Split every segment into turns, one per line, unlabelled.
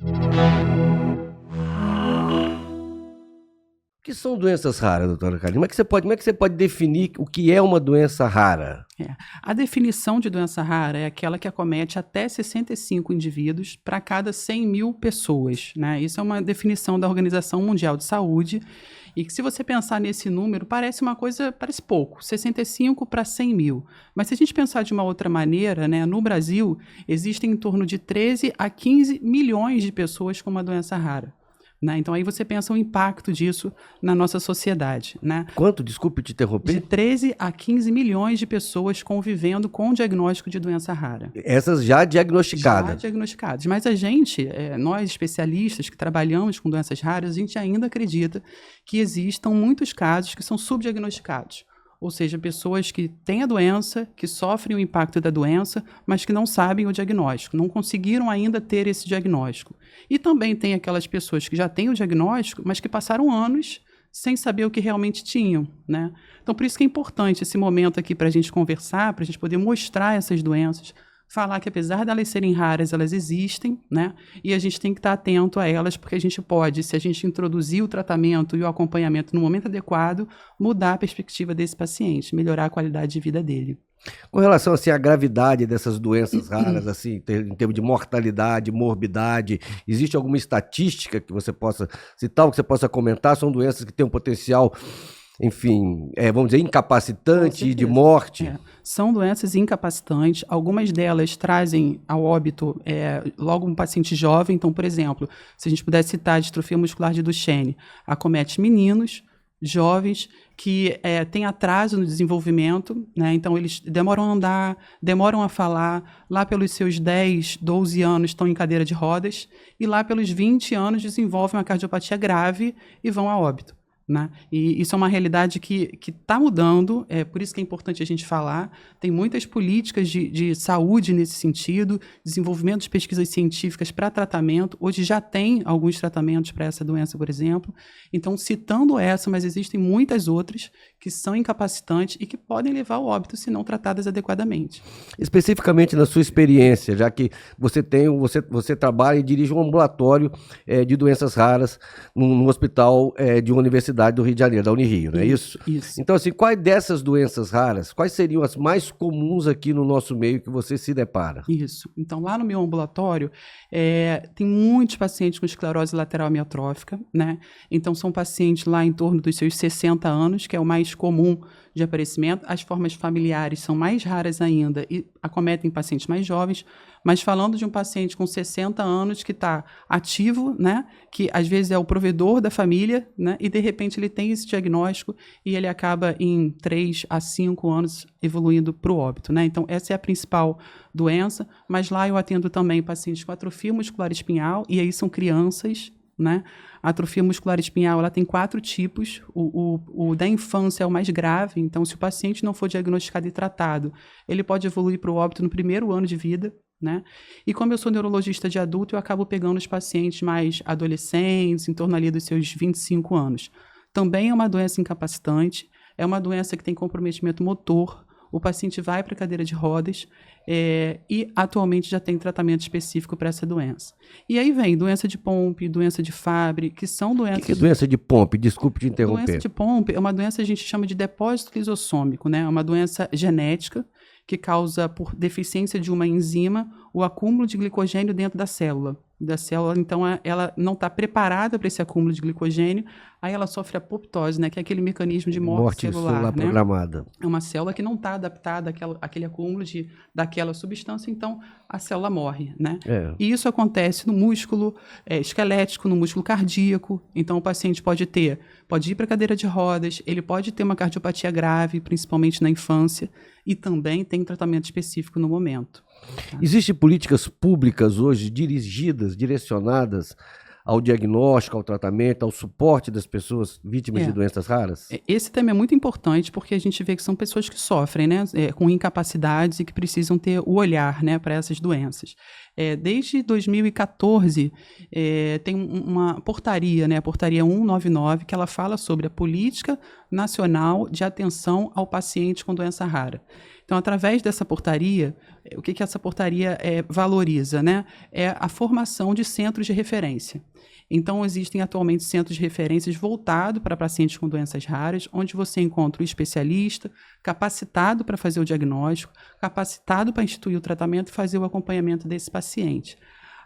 O que são doenças raras, doutora Karine? Como é que você pode definir o que é uma doença rara?
A definição de doença rara é aquela que acomete até 65 indivíduos para cada 100 mil pessoas, né? Isso é uma definição da Organização Mundial de Saúde, e que, se você pensar nesse número, parece pouco, 65 para 100 mil. Mas se a gente pensar de uma outra maneira, né, no Brasil, existem em torno de 13 a 15 milhões de pessoas com uma doença rara. Né? Então, aí você pensa o impacto disso na nossa sociedade. Né?
Quanto? Desculpe te interromper.
De 13 a 15 milhões de pessoas convivendo com o diagnóstico de doença rara.
Essas já diagnosticadas?
Já diagnosticadas. Mas a gente, nós especialistas que trabalhamos com doenças raras, a gente ainda acredita que existam muitos casos que são subdiagnosticados. Ou seja, pessoas que têm a doença, que sofrem o impacto da doença, mas que não sabem o diagnóstico, não conseguiram ainda ter esse diagnóstico. E também tem aquelas pessoas que já têm o diagnóstico, mas que passaram anos sem saber o que realmente tinham, né? Então, por isso que é importante esse momento aqui para a gente conversar, para a gente poder mostrar essas doenças, falar que, apesar de elas serem raras, elas existem, né? E a gente tem que estar atento a elas, porque a gente pode, se a gente introduzir o tratamento e o acompanhamento no momento adequado, mudar a perspectiva desse paciente, melhorar a qualidade de vida dele.
Com relação assim, à gravidade dessas doenças raras, assim, em termos de mortalidade, morbidade, existe alguma estatística que você possa citar, ou que você possa comentar? São doenças que têm um potencial, enfim, vamos dizer, incapacitante e de morte?
São doenças incapacitantes. Algumas delas trazem ao óbito logo um paciente jovem. Então, por exemplo, se a gente pudesse citar a distrofia muscular de Duchenne, acomete meninos jovens que têm atraso no desenvolvimento, né? Então eles demoram a andar, demoram a falar, lá pelos seus 10, 12 anos estão em cadeira de rodas, e lá pelos 20 anos desenvolvem uma cardiopatia grave e vão a óbito. Né? E isso é uma realidade que está mudando, por isso que é importante a gente falar. Tem muitas políticas de saúde nesse sentido, desenvolvimento de pesquisas científicas para tratamento. Hoje já tem alguns tratamentos para essa doença, por exemplo. Então, citando essa, mas existem muitas outras que são incapacitantes e que podem levar ao óbito se não tratadas adequadamente.
Especificamente na sua experiência, já que você trabalha e dirige um ambulatório de doenças raras no hospital de uma universidade do Rio de Janeiro, da Unirio, não é isso?
Isso.
Então, assim, quais dessas doenças raras, quais seriam as mais comuns aqui no nosso meio que você se depara?
Isso. Então, lá no meu ambulatório, tem muitos pacientes com esclerose lateral amiotrófica, né? Então, são pacientes lá em torno dos seus 60 anos, que é o mais comum de aparecimento. As formas familiares são mais raras ainda e acometem pacientes mais jovens. Mas falando de um paciente com 60 anos que está ativo, né, que às vezes é o provedor da família, né, e de repente ele tem esse diagnóstico e ele acaba em 3 a 5 anos evoluindo para o óbito. Né? Então, essa é a principal doença, mas lá eu atendo também pacientes com atrofia muscular espinhal, e aí são crianças. Né? A atrofia muscular espinhal ela tem 4 tipos. O da infância é o mais grave, então se o paciente não for diagnosticado e tratado, ele pode evoluir para o óbito no primeiro ano de vida. Né? E como eu sou neurologista de adulto, eu acabo pegando os pacientes mais adolescentes, em torno ali dos seus 25 anos. Também é uma doença incapacitante, é uma doença que tem comprometimento motor, o paciente vai para a cadeira de rodas e atualmente já tem tratamento específico para essa doença. E aí vem doença de Pompe, doença de Fabry, que são doenças...
O que é doença de Pompe? Desculpe te interromper.
Doença de Pompe é uma doença que a gente chama de depósito lisossômico, né? É uma doença genética que causa, por deficiência de uma enzima, o acúmulo de glicogênio dentro da célula. Então, ela não está preparada para esse acúmulo de glicogênio, aí ela sofre apoptose, né, que é aquele mecanismo de morte celular, né?
Programada.
É uma célula que não está adaptada àquele acúmulo daquela substância, então a célula morre, né? E isso acontece no músculo esquelético, no músculo cardíaco. Então, o paciente pode ir para a cadeira de rodas, ele pode ter uma cardiopatia grave, principalmente na infância, e também tem tratamento específico no momento. Tá?
Existem políticas públicas hoje direcionadas ao diagnóstico, ao tratamento, ao suporte das pessoas vítimas de doenças raras?
Esse tema é muito importante porque a gente vê que são pessoas que sofrem, né, com incapacidades e que precisam ter o olhar, né, para essas doenças. Desde 2014, tem uma portaria, né, a portaria 199, que ela fala sobre a política nacional de atenção ao paciente com doença rara. Então, através dessa portaria, o que essa portaria valoriza, né? É a formação de centros de referência. Então, existem atualmente centros de referências voltados para pacientes com doenças raras, onde você encontra o especialista capacitado para fazer o diagnóstico, capacitado para instituir o tratamento e fazer o acompanhamento desse paciente.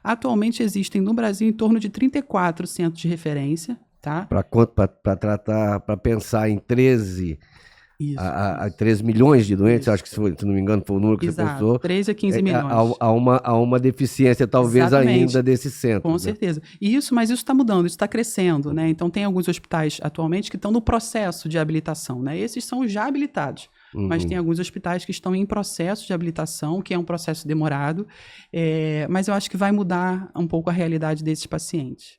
Atualmente existem no Brasil em torno de 34 centros de referência, tá?
Para tratar, para pensar em 13...
Isso,
a 13 milhões de doentes,
isso.
acho que se não me engano foi o número que
Exato,
você pensou.
13 a 15 milhões.
Há uma deficiência talvez
Exatamente.
ainda desse centro.
Com
né?
certeza. Mas isso está mudando, isso está crescendo, né? Então tem alguns hospitais atualmente que estão no processo de habilitação, né? Esses são os já habilitados. Mas tem alguns hospitais que estão em processo de habilitação, que é um processo demorado, mas eu acho que vai mudar um pouco a realidade desses pacientes.